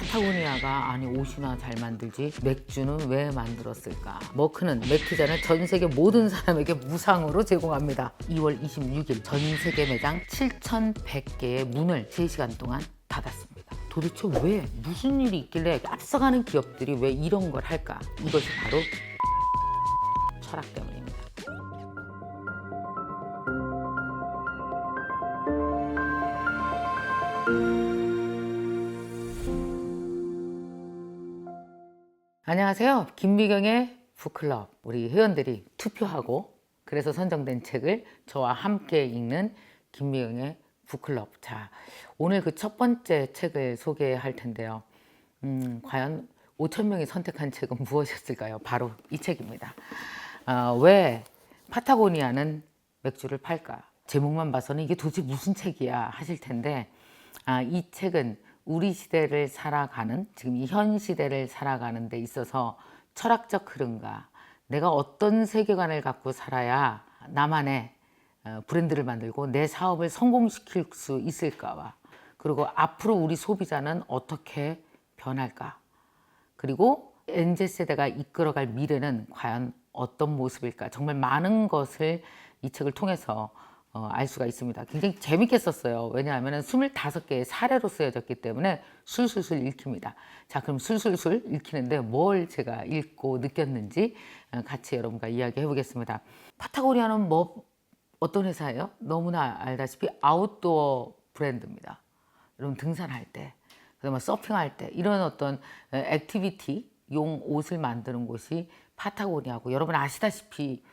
파타고니아가 아니 옷이나 잘 만들지 맥주는 왜 만들었을까? 머크는 맥주잔을 전 세계 모든 사람에게 무상으로 제공합니다. 2월 26일 전 세계 매장 7,100개의 문을 3시간 동안 닫았습니다. 도대체 왜 무슨 일이 있길래 앞서가는 기업들이 왜 이런 걸 할까? 이것이 바로 철학 때문입니다. 안녕하세요. 김미경의 북클럽. 우리 회원들이 투표하고 그래서 선정된 책을 저와 함께 읽는 김미경의 북클럽. 자, 오늘 그 첫 번째 책을 소개할 텐데요. 과연 5,000명이 선택한 책은 무엇이었을까요? 바로 이 책입니다. 왜 파타고니아는 맥주를 팔까? 제목만 봐서는 이게 도대체 무슨 책이야 하실 텐데, 이 책은 우리 시대를 살아가는, 지금 이 현 시대를 살아가는 데 있어서 철학적 흐름과 내가 어떤 세계관을 갖고 살아야 나만의 브랜드를 만들고 내 사업을 성공시킬 수 있을까와, 그리고 앞으로 우리 소비자는 어떻게 변할까, 그리고 MZ세대가 이끌어갈 미래는 과연 어떤 모습일까, 정말 많은 것을 이 책을 통해서 알 수가 있습니다. 굉장히 재밌게 썼어요. 왜냐하면 25개의 사례로 쓰여졌기 때문에 술술술 읽힙니다. 자, 그럼 술술술 읽히는데 뭘 제가 읽고 느꼈는지 같이 여러분과 이야기해 보겠습니다. 파타고니아는 어떤 회사예요? 너무나 알다시피 아웃도어 브랜드입니다. 여러분 등산할 때, 그다음에 서핑할 때 이런 어떤 액티비티용 옷을 만드는 곳이 파타고니아고, 여러분 아시다시피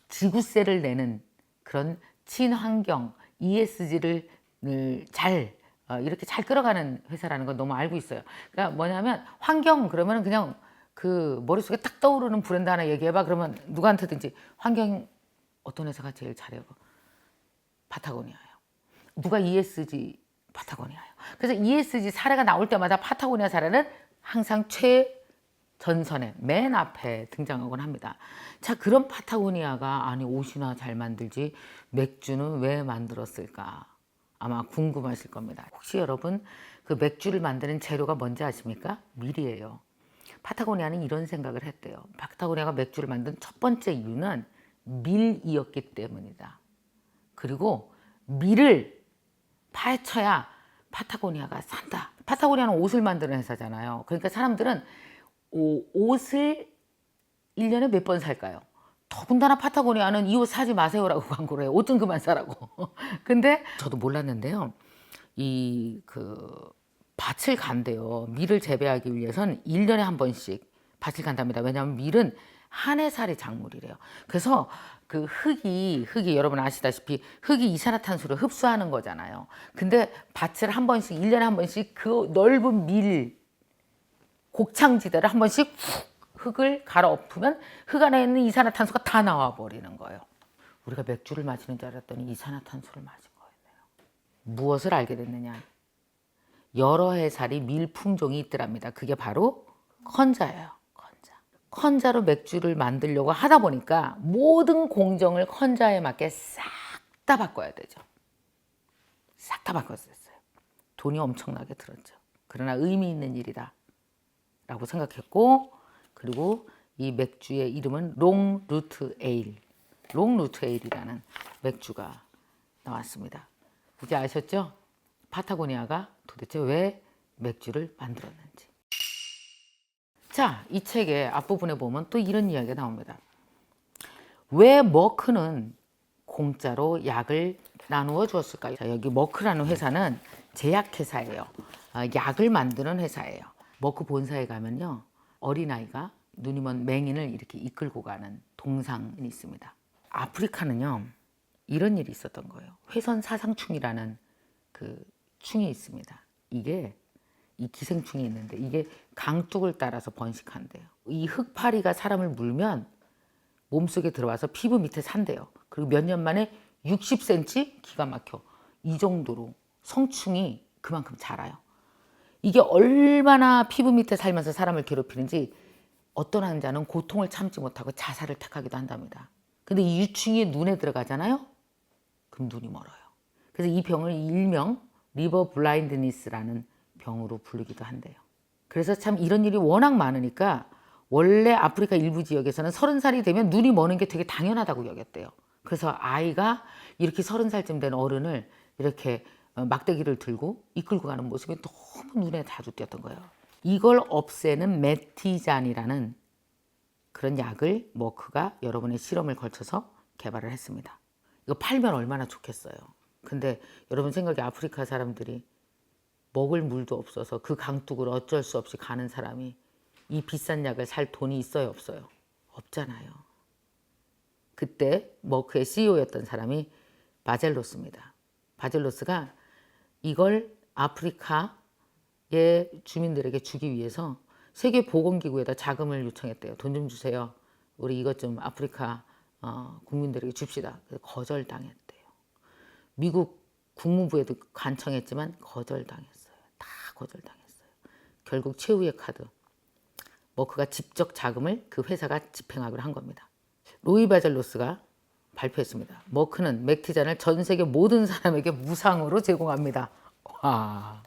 지구세를 내는 그런 친환경 ESG를 이렇게 잘 끌어가는 회사라는 건 너무 알고 있어요. 그러니까 뭐냐면 환경 그러면 그냥 그 머릿속에 딱 떠오르는 브랜드 하나 얘기해봐. 그러면 누구한테든지 환경 어떤 회사가 제일 잘해요? 파타고니아예요. 누가 ESG? 파타고니아예요. 그래서 ESG 사례가 나올 때마다 파타고니아 사례는 항상 최전선에 맨 앞에 등장하곤 합니다. 자, 그런 파타고니아가 아니 옷이나 잘 만들지 맥주는 왜 만들었을까? 아마 궁금하실 겁니다. 혹시 여러분 그 맥주를 만드는 재료가 뭔지 아십니까? 밀이에요. 파타고니아는 이런 생각을 했대요. 파타고니아가 맥주를 만든 첫 번째 이유는 밀이었기 때문이다. 그리고 밀을 파헤쳐야 파타고니아가 산다. 파타고니아는 옷을 만드는 회사잖아요. 그러니까 사람들은 옷을 1년에 몇 번 살까요? 더군다나 파타고니아는 이 옷 사지 마세요라고 광고를 해요. 옷 좀 그만 사라고. 근데 저도 몰랐는데요. 밭을 간대요. 밀을 재배하기 위해서는 1년에 한 번씩 밭을 간답니다. 왜냐하면 밀은 한 해살이 작물이래요. 그래서 그 흙이 여러분 아시다시피 흙이 이산화탄소를 흡수하는 거잖아요. 근데 밭을 한 번씩 1년에 한 번씩 그 넓은 밀 곡창지대를 한 번씩 흙을 갈아엎으면 흙 안에 있는 이산화탄소가 다 나와 버리는 거예요. 우리가 맥주를 마시는 줄 알았더니 이산화탄소를 마신 거였네요. 무엇을 알게 됐느냐? 여러 해살이 밀 품종이 있더랍니다. 그게 바로 컨자예요. 컨자로 맥주를 만들려고 하다 보니까 모든 공정을 컨자에 맞게 싹 다 바꿔야 되죠. 싹 다 바꿨어요. 돈이 엄청나게 들었죠. 그러나 의미 있는 일이다 라고 생각했고, 그리고 이 맥주의 이름은 롱루트 에일, 롱루트 에일이라는 맥주가 나왔습니다. 이제 아셨죠? 파타고니아가 도대체 왜 맥주를 만들었는지. 자, 이 책의 앞부분에 보면 또 이런 이야기가 나옵니다. 왜 머크는 공짜로 약을 나누어 주었을까요? 자, 여기 머크라는 회사는 제약회사예요. 약을 만드는 회사예요. 머크 본사에 가면요, 어린아이가 눈이 먼 맹인을 이렇게 이끌고 가는 동상이 있습니다. 아프리카는요, 이런 일이 있었던 거예요. 회선 사상충이라는 그 충이 있습니다. 이 기생충이 있는데 이게 강둑을 따라서 번식한대요. 이 흙파리가 사람을 물면 몸속에 들어와서 피부 밑에 산대요. 그리고 몇 년 만에 60cm, 기가 막혀, 이 정도로 성충이 그만큼 자라요. 이게 얼마나 피부 밑에 살면서 사람을 괴롭히는지 어떤 환자는 고통을 참지 못하고 자살을 택하기도 한답니다. 근데 이 유충이 눈에 들어가잖아요? 그럼 눈이 멀어요. 그래서 이 병을 일명 리버 블라인드니스라는 병으로 부르기도 한대요. 그래서 참 이런 일이 워낙 많으니까 원래 아프리카 일부 지역에서는 30살이 되면 눈이 머는 게 되게 당연하다고 여겼대요. 그래서 아이가 이렇게 30살쯤 된 어른을 이렇게 막대기를 들고 이끌고 가는 모습이 너무 눈에 자주 띄었던 거예요. 이걸 없애는 메티잔이라는 그런 약을 머크가 여러 번의 실험을 걸쳐서 개발을 했습니다. 이거 팔면 얼마나 좋겠어요. 근데 여러분 생각에 아프리카 사람들이 먹을 물도 없어서 그 강둑을 어쩔 수 없이 가는 사람이 이 비싼 약을 살 돈이 있어요, 없어요? 없잖아요. 그때 머크의 CEO였던 사람이 바젤로스입니다. 바젤로스가 이걸 아프리카의 주민들에게 주기 위해서 세계보건기구에다 자금을 요청했대요. 돈 좀 주세요. 우리 이것 좀 아프리카 국민들에게 줍시다. 거절당했대요. 미국 국무부에도 간청했지만 거절당했어요. 다 거절당했어요. 결국 최후의 카드. 머크가 직접 자금을 그 회사가 집행하기로 한 겁니다. 로이 바젤로스가 발표했습니다. 머크는 맥티잔을 전 세계 모든 사람에게 무상으로 제공합니다. 와.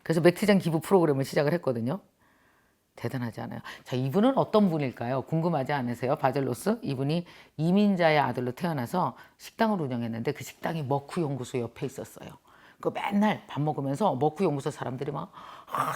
그래서 맥티잔 기부 프로그램을 시작을 했거든요. 대단하지 않아요? 자, 이분은 어떤 분일까요? 궁금하지 않으세요? 바젤로스? 이분이 이민자의 아들로 태어나서 식당을 운영했는데 그 식당이 머크 연구소 옆에 있었어요. 그 맨날 밥 먹으면서 머크 연구소 사람들이 막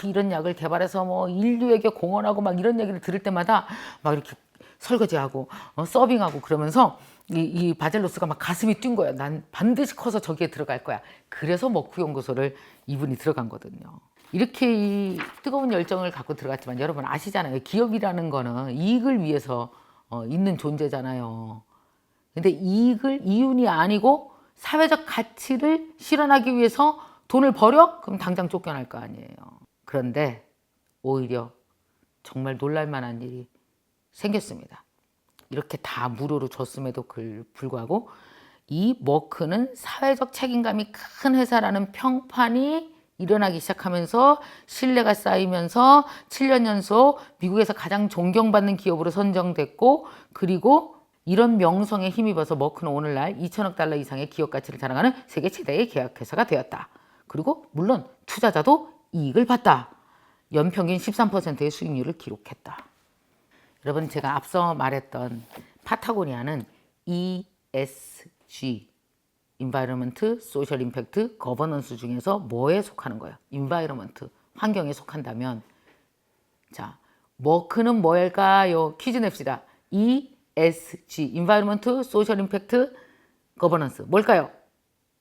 이런 약을 개발해서 뭐 인류에게 공헌하고 막 이런 얘기를 들을 때마다 막 이렇게 설거지하고 서빙하고 그러면서 이 바젤로스가 막 가슴이 뛴 거예요. 난 반드시 커서 저기에 들어갈 거야. 그래서 머크 연구소를 이분이 들어간 거거든요. 이렇게 이 뜨거운 열정을 갖고 들어갔지만 여러분 아시잖아요. 기업이라는 거는 이익을 위해서 있는 존재잖아요. 근데 이윤이 아니고 사회적 가치를 실현하기 위해서 돈을 버려? 그럼 당장 쫓겨날 거 아니에요. 그런데 오히려 정말 놀랄 만한 일이 생겼습니다. 이렇게 다 무료로 줬음에도 불구하고 이 머크는 사회적 책임감이 큰 회사라는 평판이 일어나기 시작하면서 신뢰가 쌓이면서 7년 연속 미국에서 가장 존경받는 기업으로 선정됐고, 그리고 이런 명성에 힘입어서 머크는 오늘날 2천억 달러 이상의 기업 가치를 자랑하는 세계 최대의 계약회사가 되었다. 그리고 물론 투자자도 이익을 봤다. 연평균 13%의 수익률을 기록했다. 여러분 제가 앞서 말했던 파타고니아는 ESG, Environment, Social Impact, Governance 중에서 뭐에 속하는 거예요? Environment, 환경에 속한다면 자, 머크는 뭘까요? 퀴즈 냅시다. ESG, Environment, Social Impact, Governance 뭘까요?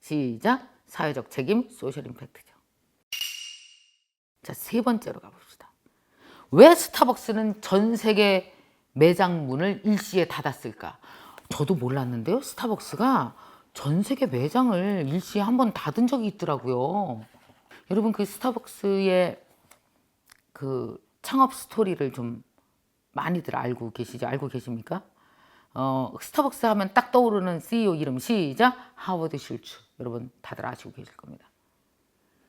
시작! 사회적 책임, Social Impact죠. 자, 세 번째로 가봅시다. 왜 스타벅스는 전 세계 매장 문을 일시에 닫았을까? 저도 몰랐는데요. 스타벅스가 전 세계 매장을 일시에 한 번 닫은 적이 있더라고요. 여러분 그 스타벅스의 그 창업 스토리를 좀 많이들 알고 계시죠? 알고 계십니까? 스타벅스 하면 딱 떠오르는 CEO 이름 시작! 하워드 슐츠. 여러분 다들 아시고 계실 겁니다.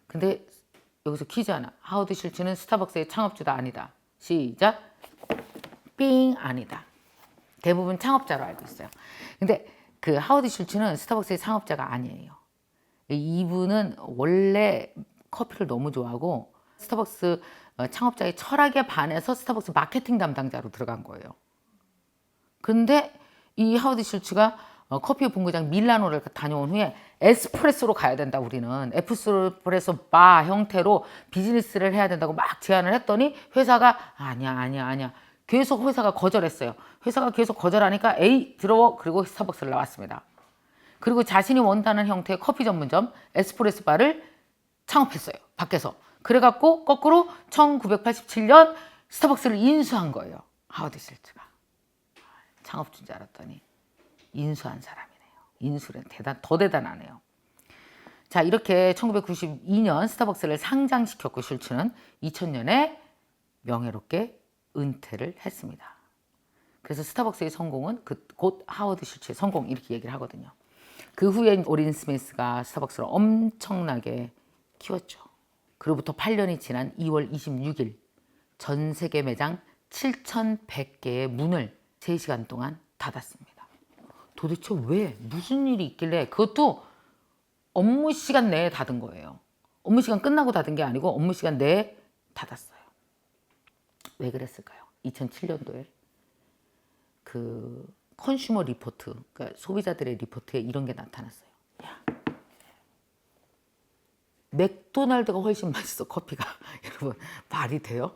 근데 여기서 퀴즈 하나. 하워드 슐츠는 스타벅스의 창업주도 아니다. 시작! 삥 아니다. 대부분 창업자로 알고 있어요. 근데 그 하워드 슐츠는 스타벅스의 창업자가 아니에요. 이분은 원래 커피를 너무 좋아하고 스타벅스 창업자의 철학에 반해서 스타벅스 마케팅 담당자로 들어간 거예요. 근데 이 하워드 슐츠가 커피 본부장 밀라노를 다녀온 후에 에스프레소로 가야 된다. 우리는 에스프레소 바 형태로 비즈니스를 해야 된다고 막 제안을 했더니 회사가 아니야. 계속 회사가 거절했어요. 회사가 계속 거절하니까 에이 들어워. 그리고 스타벅스를 나왔습니다. 그리고 자신이 원하는 형태의 커피 전문점 에스프레소 바를 창업했어요. 밖에서. 그래갖고 거꾸로 1987년 스타벅스를 인수한 거예요. 하워드 슐츠가. 창업주인 줄 알았더니 인수한 사람이네요. 인수는 더 대단하네요. 자, 이렇게 1992년 스타벅스를 상장시켰고 슐츠는 2000년에 명예롭게 은퇴를 했습니다. 그래서 스타벅스의 성공은 곧 하워드 슐츠의 성공 이렇게 얘기를 하거든요. 그 후에 오린 스미스가 스타벅스를 엄청나게 키웠죠. 그로부터 8년이 지난 2월 26일 전 세계 매장 7,100개의 문을 3시간 동안 닫았습니다. 도대체 왜? 무슨 일이 있길래 그것도 업무 시간 내에 닫은 거예요. 업무 시간 끝나고 닫은 게 아니고 업무 시간 내에 닫았어요. 왜 그랬을까요? 2007년도에 그 컨슈머 리포트, 그러니까 소비자들의 리포트에 이런 게 나타났어요. 야, 맥도날드가 훨씬 맛있어, 커피가. 여러분, 말이 돼요?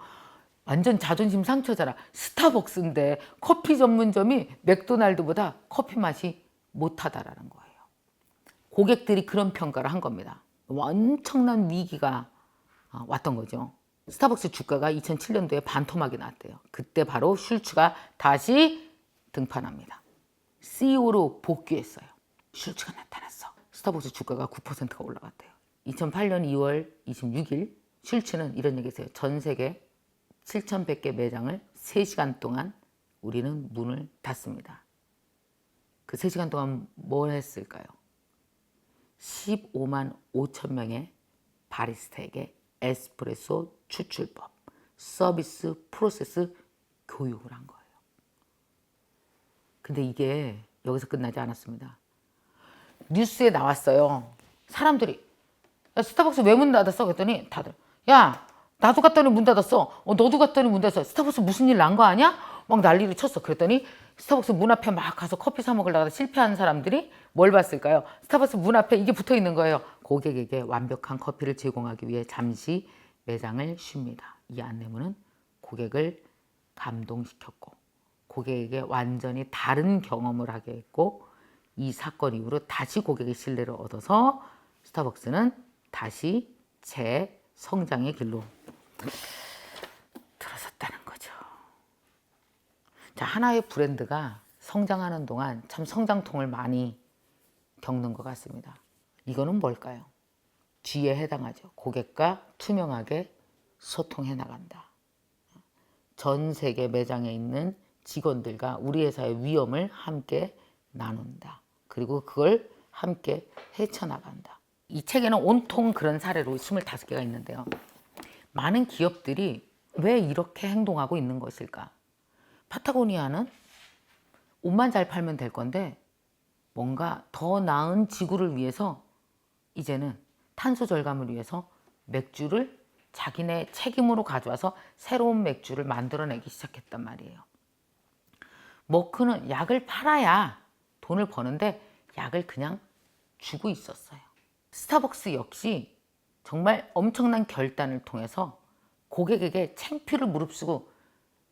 완전 자존심 상처잖아. 스타벅스인데 커피 전문점이 맥도날드보다 커피 맛이 못하다라는 거예요. 고객들이 그런 평가를 한 겁니다. 엄청난 위기가 왔던 거죠. 스타벅스 주가가 2007년도에 반토막이 났대요. 그때 바로 슐츠가 다시 등판합니다. CEO로 복귀했어요. 슐츠가 나타났어. 스타벅스 주가가 9%가 올라갔대요. 2008년 2월 26일 슐츠는 이런 얘기했어요. 전 세계 7,100개 매장을 3시간 동안 우리는 문을 닫습니다. 그 3시간 동안 뭘 했을까요? 15만 5천 명의 바리스타에게 에스프레소 추출법, 서비스 프로세스 교육을 한 거예요. 근데 이게 여기서 끝나지 않았습니다. 뉴스에 나왔어요. 사람들이 야, 스타벅스 왜 문 닫았어? 그랬더니 다들 야 나도 갔더니 문 닫았어. 너도 갔더니 문 닫았어. 스타벅스 무슨 일 난 거 아니야? 막 난리를 쳤어. 그랬더니 스타벅스 문 앞에 막 가서 커피 사 먹으려다 실패한 사람들이 뭘 봤을까요? 스타벅스 문 앞에 이게 붙어 있는 거예요. 고객에게 완벽한 커피를 제공하기 위해 잠시 매장을 쉽니다. 이 안내문은 고객을 감동시켰고 고객에게 완전히 다른 경험을 하게 했고 이 사건 이후로 다시 고객의 신뢰를 얻어서 스타벅스는 다시 재성장의 길로 들어섰다는 거죠. 자, 하나의 브랜드가 성장하는 동안 참 성장통을 많이 겪는 것 같습니다. 이거는 뭘까요? G에 해당하죠. 고객과 투명하게 소통해 나간다. 전 세계 매장에 있는 직원들과 우리 회사의 위험을 함께 나눈다. 그리고 그걸 함께 헤쳐나간다. 이 책에는 온통 그런 사례로 25개가 있는데요. 많은 기업들이 왜 이렇게 행동하고 있는 것일까? 파타고니아는 옷만 잘 팔면 될 건데 뭔가 더 나은 지구를 위해서 이제는 탄소 절감을 위해서 맥주를 자기네 책임으로 가져와서 새로운 맥주를 만들어내기 시작했단 말이에요. 머크는 약을 팔아야 돈을 버는데 약을 그냥 주고 있었어요. 스타벅스 역시 정말 엄청난 결단을 통해서 고객에게 창피를 무릅쓰고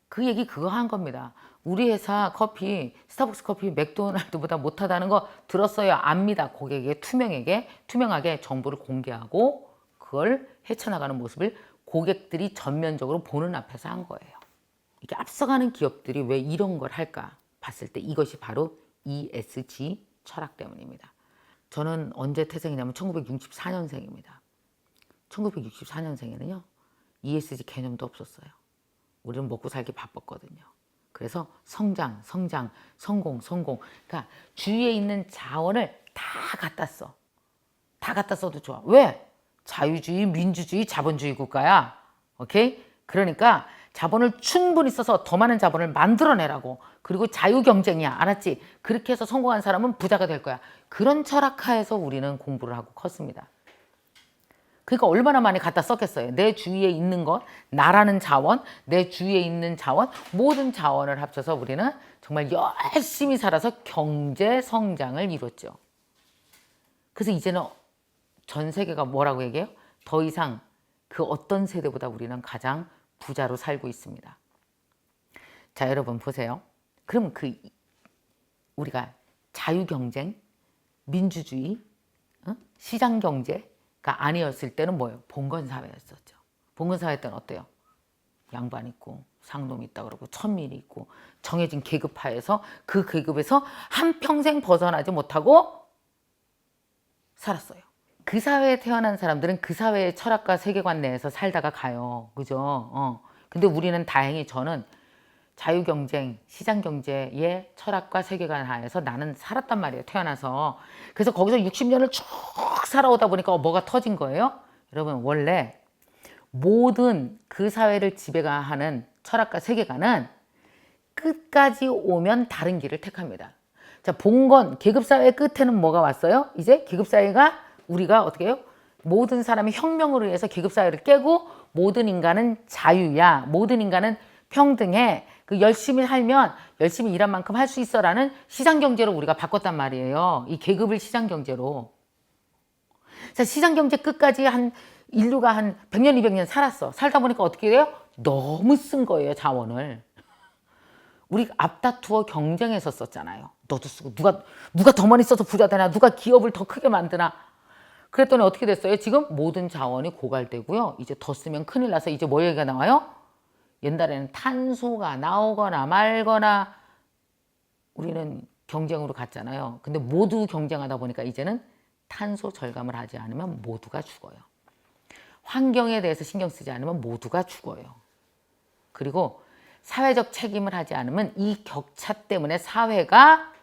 그 얘기 그거 한 겁니다. 우리 회사 커피, 스타벅스 커피 맥도날드보다 못하다는 거 들었어요? 압니다. 고객에게 투명하게 정보를 공개하고 그걸 헤쳐나가는 모습을 고객들이 전면적으로 보는 앞에서 한 거예요. 이게 앞서가는 기업들이 왜 이런 걸 할까 봤을 때 이것이 바로 ESG 철학 때문입니다. 저는 언제 태생이냐면 1964년생입니다. 1964년생에는요. ESG 개념도 없었어요. 우리는 먹고 살기 바빴거든요. 그래서 성장, 성공. 그러니까 주위에 있는 자원을 다 갖다 써. 다 갖다 써도 좋아. 왜? 자유주의, 민주주의, 자본주의 국가야. 오케이? 그러니까 자본을 충분히 써서 더 많은 자본을 만들어내라고. 그리고 자유경쟁이야. 알았지? 그렇게 해서 성공한 사람은 부자가 될 거야. 그런 철학하에서 우리는 공부를 하고 컸습니다. 그러니까 얼마나 많이 갖다 썼겠어요. 내 주위에 있는 것, 나라는 자원, 내 주위에 있는 자원, 모든 자원을 합쳐서 우리는 정말 열심히 살아서 경제 성장을 이뤘죠. 그래서 이제는 전 세계가 뭐라고 얘기해요? 더 이상 그 어떤 세대보다 우리는 가장 부자로 살고 있습니다. 자, 여러분 보세요. 그럼 우리가 자유경쟁, 민주주의, 시장경제가 아니었을 때는 뭐예요? 봉건사회였었죠. 봉건사회 때는 어때요? 양반 있고 상놈 있다 그러고 천민이 있고 정해진 계급하에서 그 계급에서 한평생 벗어나지 못하고 살았어요. 그 사회에 태어난 사람들은 그 사회의 철학과 세계관 내에서 살다가 가요. 그죠? 근데 우리는 다행히 저는 자유경쟁, 시장경제의 철학과 세계관 하에서 나는 살았단 말이에요. 태어나서. 그래서 거기서 60년을 쭉 살아오다 보니까 뭐가 터진 거예요? 여러분 원래 모든 그 사회를 지배하는 철학과 세계관은 끝까지 오면 다른 길을 택합니다. 자, 봉건, 계급사회의 끝에는 뭐가 왔어요? 이제 계급사회가 우리가 어떻게 해요? 모든 사람이 혁명으로 해서 계급사회를 깨고 모든 인간은 자유야. 모든 인간은 평등해. 그 열심히 살면 열심히 일한 만큼 할 수 있어라는 시장경제로 우리가 바꿨단 말이에요. 이 계급을 시장경제로. 자, 시장경제 끝까지 인류가 한 100년, 200년 살았어. 살다 보니까 어떻게 돼요? 너무 쓴 거예요, 자원을. 우리 앞다투어 경쟁해서 썼잖아요. 너도 쓰고 누가 더 많이 써서 부자 되나, 누가 기업을 더 크게 만드나. 그랬더니 어떻게 됐어요? 지금 모든 자원이 고갈되고요. 이제 더 쓰면 큰일 나서 이제 뭐 얘기가 나와요? 옛날에는 탄소가 나오거나 말거나 우리는 경쟁으로 갔잖아요. 근데 모두 경쟁하다 보니까 이제는 탄소 절감을 하지 않으면 모두가 죽어요. 환경에 대해서 신경 쓰지 않으면 모두가 죽어요. 그리고 사회적 책임을 하지 않으면 이 격차 때문에 사회가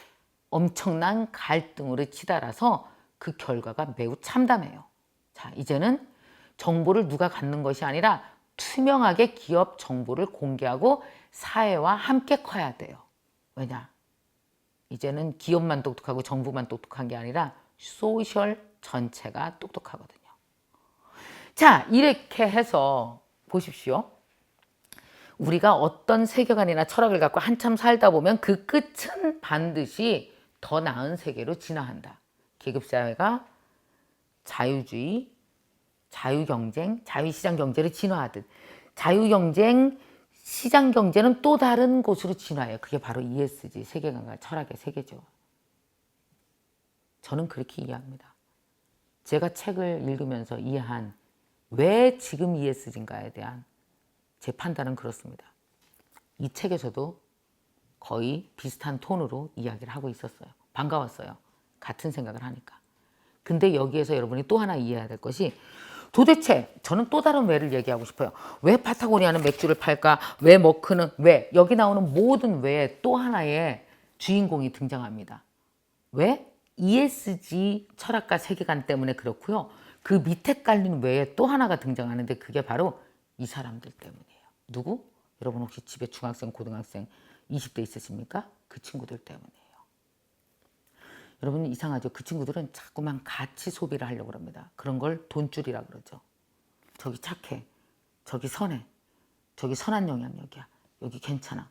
엄청난 갈등으로 치달아서 그 결과가 매우 참담해요. 자, 이제는 정보를 누가 갖는 것이 아니라 투명하게 기업 정보를 공개하고 사회와 함께 커야 돼요. 왜냐? 이제는 기업만 똑똑하고 정부만 똑똑한 게 아니라 소셜 전체가 똑똑하거든요. 자, 이렇게 해서 보십시오. 우리가 어떤 세계관이나 철학을 갖고 한참 살다 보면 그 끝은 반드시 더 나은 세계로 진화한다. 계급사회가 자유주의, 자유경쟁, 자유시장경제로 진화하듯 자유경쟁, 시장경제는 또 다른 곳으로 진화해요. 그게 바로 ESG 세계관과 철학의 세계죠. 저는 그렇게 이해합니다. 제가 책을 읽으면서 이해한 왜 지금 ESG인가에 대한 제 판단은 그렇습니다. 이 책에서도 거의 비슷한 톤으로 이야기를 하고 있었어요. 반가웠어요. 같은 생각을 하니까. 근데 여기에서 여러분이 또 하나 이해해야 될 것이 도대체 저는 또 다른 왜를 얘기하고 싶어요. 왜 파타고니아는 맥주를 팔까? 왜 머크는 왜? 여기 나오는 모든 왜에 또 하나의 주인공이 등장합니다. 왜? ESG 철학과 세계관 때문에 그렇고요. 그 밑에 깔린 왜에 또 하나가 등장하는데 그게 바로 이 사람들 때문이에요. 누구? 여러분 혹시 집에 중학생, 고등학생, 20대 있으십니까? 그 친구들 때문이에요. 여러분 이상하죠? 그 친구들은 자꾸만 가치 소비를 하려고 합니다. 그런 걸 돈줄이라 그러죠. 저기 착해. 저기 선해. 저기 선한 영향력이야. 여기 괜찮아.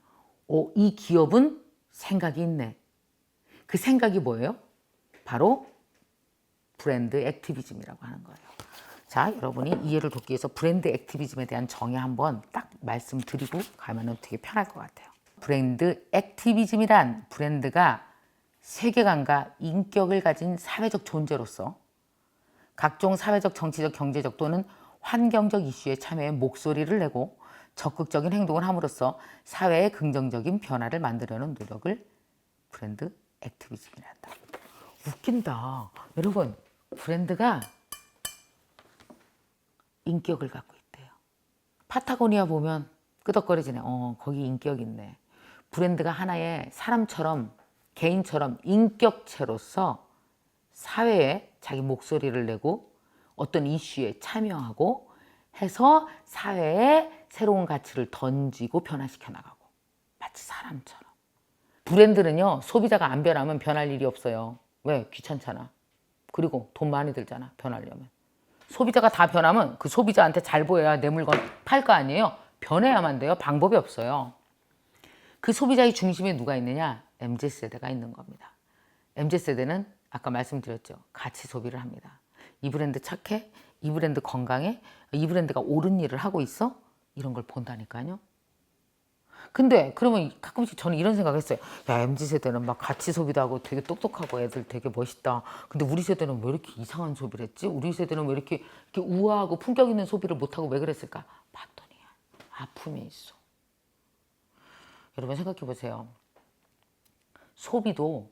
이 기업은 생각이 있네. 그 생각이 뭐예요? 바로 브랜드 액티비즘이라고 하는 거예요. 자, 여러분이 이해를 돕기 위해서 브랜드 액티비즘에 대한 정의 한번 딱 말씀드리고 가면 되게 편할 것 같아요. 브랜드 액티비즘이란 브랜드가 세계관과 인격을 가진 사회적 존재로서 각종 사회적, 정치적, 경제적 또는 환경적 이슈에 참여해 목소리를 내고 적극적인 행동을 함으로써 사회의 긍정적인 변화를 만들려는 노력을 브랜드 액티비즘이란다. 웃긴다. 여러분, 브랜드가 인격을 갖고 있대요. 파타고니아 보면 끄덕거리지네. 거기 인격 있네. 브랜드가 하나의 사람처럼 개인처럼 인격체로서 사회에 자기 목소리를 내고 어떤 이슈에 참여하고 해서 사회에 새로운 가치를 던지고 변화시켜 나가고 마치 사람처럼. 브랜드는요, 소비자가 안 변하면 변할 일이 없어요. 왜? 귀찮잖아. 그리고 돈 많이 들잖아, 변하려면. 소비자가 다 변하면 그 소비자한테 잘 보여야 내 물건 팔 거 아니에요. 변해야만 돼요. 방법이 없어요. 그 소비자의 중심에 누가 있느냐? MZ세대가 있는 겁니다. MZ세대는 아까 말씀드렸죠. 가치 소비를 합니다. 이 브랜드 착해? 이 브랜드 건강해? 이 브랜드가 옳은 일을 하고 있어? 이런 걸 본다니까요. 근데 그러면 가끔씩 저는 이런 생각을 했어요. 야, MZ세대는 막 가치 소비도 하고 되게 똑똑하고 애들 되게 멋있다. 근데 우리 세대는 왜 이렇게 이상한 소비를 했지? 우리 세대는 왜 이렇게 우아하고 품격 있는 소비를 못하고 왜 그랬을까? 봤더니 아픔이 있어. 여러분 생각해 보세요. 소비도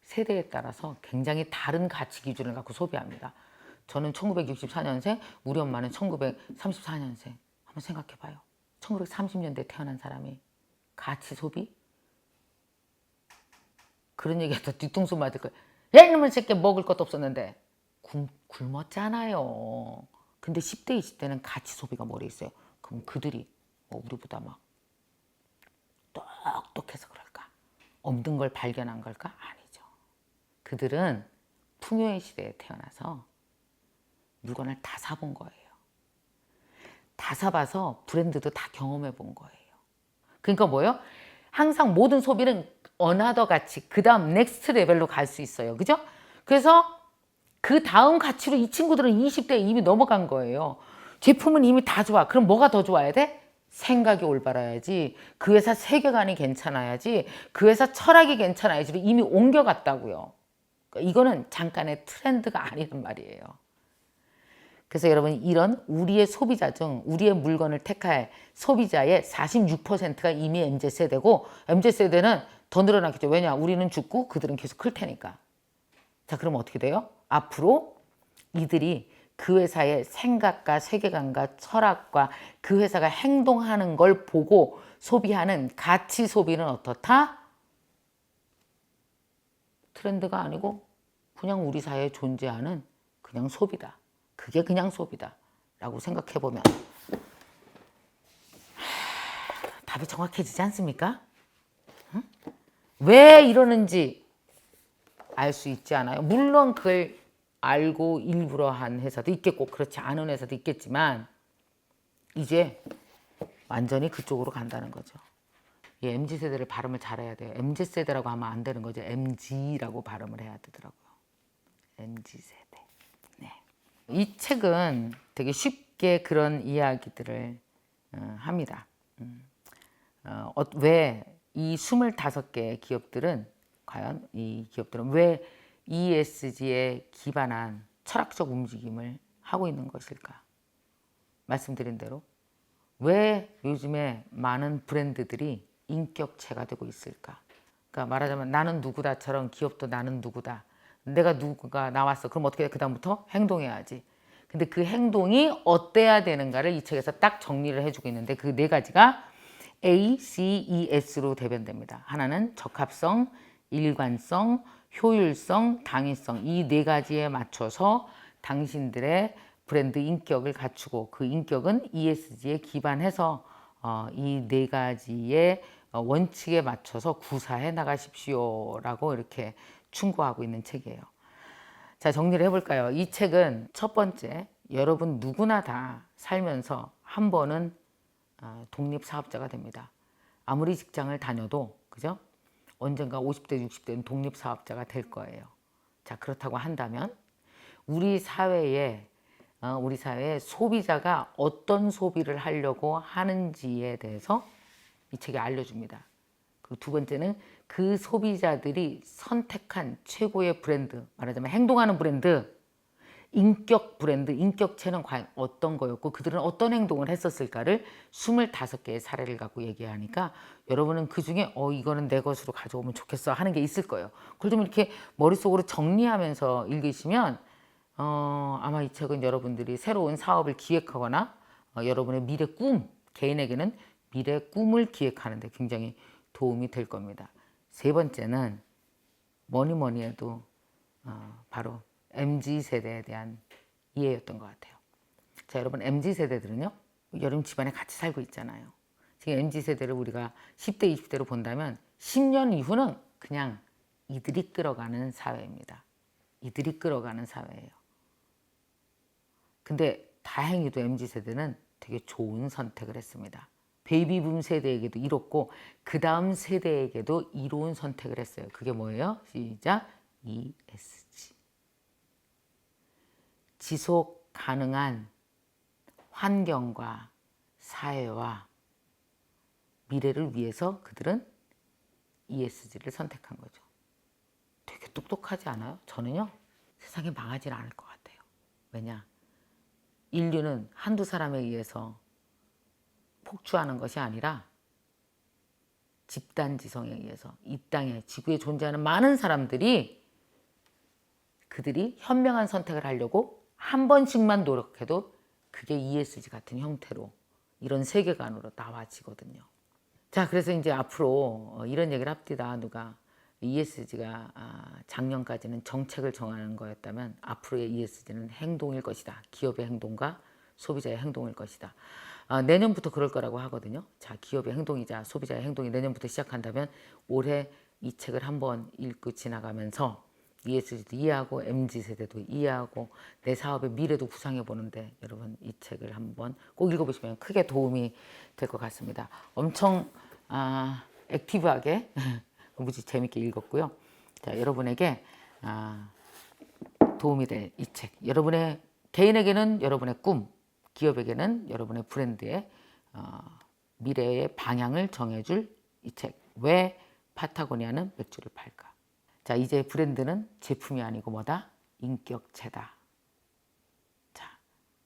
세대에 따라서 굉장히 다른 가치 기준을 갖고 소비합니다. 저는 1964년생, 우리 엄마는 1934년생. 한번 생각해 봐요. 1930년대에 태어난 사람이 가치 소비? 그런 얘기하다 뒤통수 맞을 거예요. 야, 이놈의 새끼 먹을 것도 없었는데. 굶었잖아요. 근데 10대, 20대는 가치 소비가 머리에 있어요. 그럼 그들이 우리보다 막 똑똑해서 그럴까? 없는 걸 발견한 걸까? 아니죠. 그들은 풍요의 시대에 태어나서 물건을 다 사본 거예요. 다 사봐서 브랜드도 다 경험해 본 거예요. 그러니까 뭐예요? 항상 모든 소비는 어나더 가치, 그 다음 넥스트 레벨로 갈 수 있어요. 그죠? 그래서 그 다음 가치로 이 친구들은 20대에 이미 넘어간 거예요. 제품은 이미 다 좋아. 그럼 뭐가 더 좋아야 돼? 생각이 올바라야지. 그 회사 세계관이 괜찮아야지. 그 회사 철학이 괜찮아야지. 이미 옮겨갔다고요. 이거는 잠깐의 트렌드가 아니란 말이에요. 그래서 여러분, 이런 우리의 소비자 중 우리의 물건을 택할 소비자의 46%가 이미 MZ세대고, MZ세대는 더 늘어나겠죠. 왜냐? 우리는 죽고 그들은 계속 클 테니까. 자, 그럼 어떻게 돼요? 앞으로 이들이 그 회사의 생각과 세계관과 철학과 그 회사가 행동하는 걸 보고 소비하는 가치 소비는 어떻다? 트렌드가 아니고 그냥 우리 사회에 존재하는 그냥 소비다. 그게 그냥 소비다 라고 생각해보면 답이 정확해지지 않습니까? 응? 왜 이러는지 알 수 있지 않아요? 물론 그걸 알고 일부러 한 회사도 있겠고 그렇지 않은 회사도 있겠지만 이제 완전히 그쪽으로 간다는 거죠. 이 MZ세대를 발음을 잘해야 돼요. MZ세대라고 하면 안 되는 거죠. MG라고 발음을 해야 되더라고요. MZ세대. 네. 이 책은 되게 쉽게 그런 이야기들을 합니다. 왜 이 25개의 기업들은 과연 이 기업들은 왜 ESG에 기반한 철학적 움직임을 하고 있는 것일까? 말씀드린 대로 왜 요즘에 많은 브랜드들이 인격체가 되고 있을까? 그러니까 말하자면 나는 누구다처럼 기업도 나는 누구다. 내가 누구가 나왔어. 그럼 어떻게 해? 그다음부터 행동해야지. 근데 그 행동이 어때야 되는가를 이 책에서 딱 정리를 해주고 있는데 그 네 가지가 A, C, E, S로 대변됩니다. 하나는 적합성, 일관성, 효율성, 당위성 이 네 가지에 맞춰서 당신들의 브랜드 인격을 갖추고 그 인격은 ESG에 기반해서 이 네 가지의 원칙에 맞춰서 구사해 나가십시오라고 이렇게 충고하고 있는 책이에요. 자, 정리를 해볼까요? 이 책은 첫 번째, 여러분 누구나 다 살면서 한 번은 독립사업자가 됩니다. 아무리 직장을 다녀도 그죠? 언젠가 50대, 60대는 독립사업자가 될 거예요. 자, 그렇다고 한다면 우리 사회에 소비자가 어떤 소비를 하려고 하는지에 대해서 이 책이 알려줍니다. 그 두 번째는 그 소비자들이 선택한 최고의 브랜드, 말하자면 행동하는 브랜드, 인격 브랜드, 인격체는 과연 어떤 거였고 그들은 어떤 행동을 했었을까를 25개의 사례를 갖고 얘기하니까 여러분은 그중에 이거는 내 것으로 가져오면 좋겠어 하는 게 있을 거예요. 그걸 좀 이렇게 머릿속으로 정리하면서 읽으시면 아마 이 책은 여러분들이 새로운 사업을 기획하거나 여러분의 미래 꿈, 개인에게는 미래 꿈을 기획하는 데 굉장히 도움이 될 겁니다. 세 번째는 뭐니 해도 바로 MZ세대에 대한 이해였던 것 같아요. 자, 여러분 MZ세대들은요. 여러분 집안에 같이 살고 있잖아요. 지금 MZ세대를 우리가 10대, 20대로 본다면 10년 이후는 그냥 이들이 끌어가는 사회입니다. 이들이 끌어가는 사회예요. 근데 다행히도 MZ세대는 되게 좋은 선택을 했습니다. 베이비붐 세대에게도 이롭고 그 다음 세대에게도 이로운 선택을 했어요. 그게 뭐예요? 시작! ESG. 지속 가능한 환경과 사회와 미래를 위해서 그들은 ESG를 선택한 거죠. 되게 똑똑하지 않아요? 저는요, 세상이 망하지 않을 것 같아요. 왜냐? 인류는 한두 사람에 의해서 폭주하는 것이 아니라 집단지성에 의해서 이 땅에, 지구에 존재하는 많은 사람들이 그들이 현명한 선택을 하려고 한 번씩만 노력해도 그게 ESG 같은 형태로 이런 세계관으로 나와지거든요. 자, 그래서 이제 앞으로 이런 얘기를 합디다. 누가 ESG가 작년까지는 정책을 정하는 거였다면 앞으로의 ESG는 행동일 것이다. 기업의 행동과 소비자의 행동일 것이다. 내년부터 그럴 거라고 하거든요. 자, 기업의 행동이자 소비자의 행동이 내년부터 시작한다면 올해 이 책을 한번 읽고 지나가면서 ESG도 이해하고 MZ세대도 이해하고 내 사업의 미래도 구상해 보는데 여러분 이 책을 한번 꼭 읽어보시면 크게 도움이 될 것 같습니다. 엄청 액티브하게 무지 재밌게 읽었고요. 자, 여러분에게 도움이 될 이 책. 여러분의 개인에게는 여러분의 꿈, 기업에게는 여러분의 브랜드의 미래의 방향을 정해줄 이 책. 왜 파타고니아는 맥주를 팔까? 자, 이제 브랜드는 제품이 아니고 뭐다? 인격체다. 자,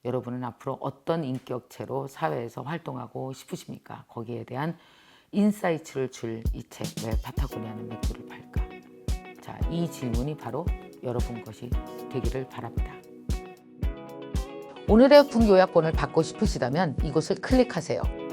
여러분은 앞으로 어떤 인격체로 사회에서 활동하고 싶으십니까? 거기에 대한 인사이트를 줄 이 책. 왜 파타고니아는 맥주를 팔까? 자, 이 질문이 바로 여러분 것이 되기를 바랍니다. 오늘의 북요약본을 받고 싶으시다면 이곳을 클릭하세요.